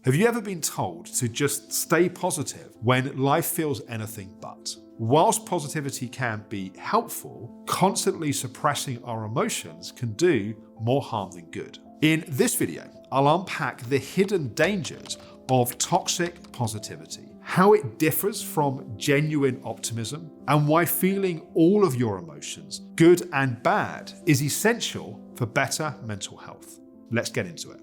Have you ever been told to just stay positive when life feels anything but? Whilst positivity can be helpful, constantly suppressing our emotions can do more harm than good. In this video, I'll unpack the hidden dangers of toxic positivity, how it differs from genuine optimism, and why feeling all of your emotions, good and bad, is essential for better mental health. Let's get into it.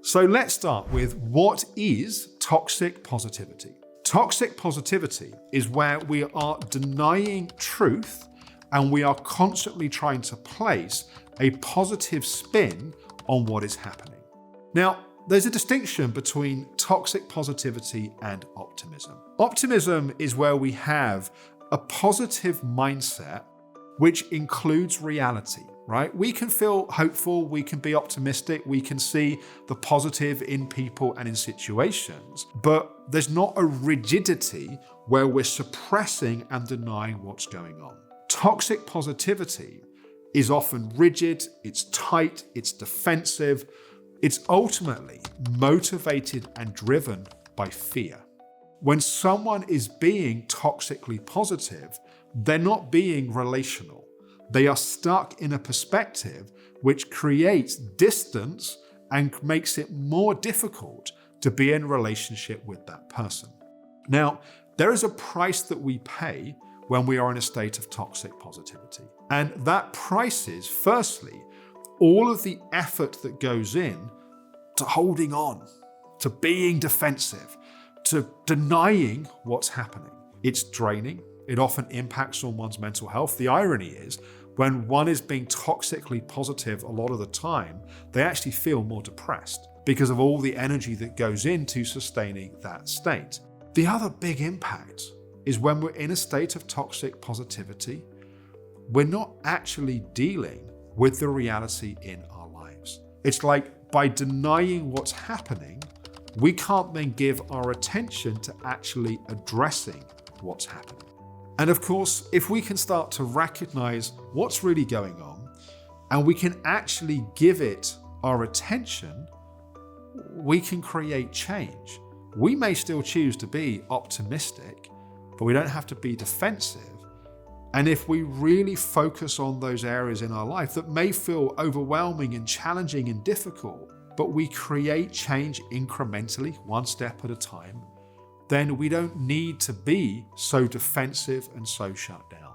So let's start with what is toxic positivity. Toxic positivity is where we are denying truth and we are constantly trying to place a positive spin on what is happening. Now, there's a distinction between toxic positivity and optimism. Optimism is where we have a positive mindset which includes reality, right? We can feel hopeful, we can be optimistic, we can see the positive in people and in situations, but there's not a rigidity where we're suppressing and denying what's going on. Toxic positivity is often rigid, it's tight, it's defensive, it's ultimately motivated and driven by fear. When someone is being toxically positive, they're not being relational. They are stuck in a perspective which creates distance and makes it more difficult to be in relationship with that person. Now, there is a price that we pay when we are in a state of toxic positivity. And that price is, firstly, all of the effort that goes in to holding on, to being defensive, to denying what's happening. It's draining. It often impacts on one's mental health. The irony is, when one is being toxically positive a lot of the time, they actually feel more depressed because of all the energy that goes into sustaining that state. The other big impact is when we're in a state of toxic positivity, we're not actually dealing with the reality in our lives. It's like by denying what's happening, we can't then give our attention to actually addressing what's happening. And of course, if we can start to recognize what's really going on and we can actually give it our attention, we can create change. We may still choose to be optimistic, but we don't have to be defensive. And if we really focus on those areas in our life that may feel overwhelming and challenging and difficult, but we create change incrementally, one step at a time, then we don't need to be so defensive and so shut down.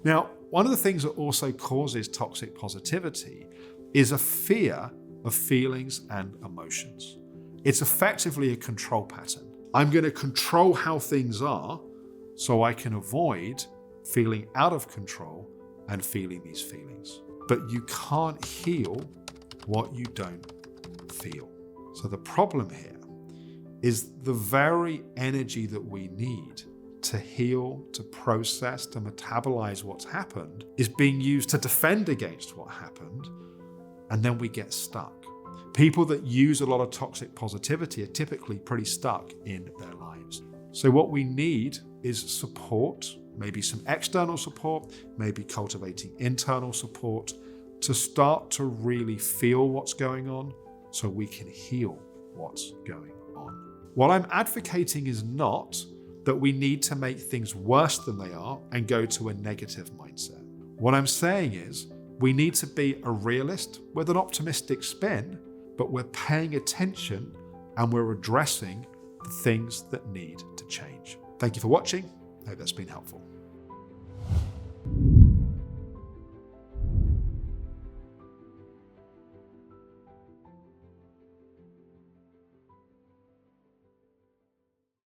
Now, one of the things that also causes toxic positivity is a fear of feelings and emotions. It's effectively a control pattern. I'm going to control how things are so I can avoid feeling out of control and feeling these feelings. But you can't heal what you don't feel. So the problem here is the very energy that we need to heal, to process, to metabolize what's happened is being used to defend against what happened, and then we get stuck. People that use a lot of toxic positivity are typically pretty stuck in their lives. So what we need is support, maybe some external support, maybe cultivating internal support to start to really feel what's going on so we can heal what's going on. What I'm advocating is not that we need to make things worse than they are and go to a negative mindset. What I'm saying is we need to be a realist with an optimistic spin, but we're paying attention and we're addressing the things that need to change. Thank you for watching. I hope that's been helpful.